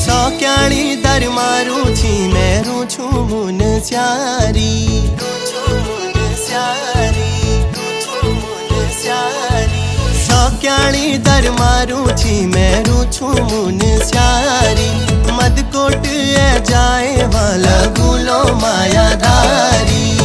सौक्याणी दर मारू छी मेरू छू मुन स्यारी सौक्याणी दर मारू छी मेरू छू मुन स्यारी मदकोट ए जाए वाला गुलो मायादारी।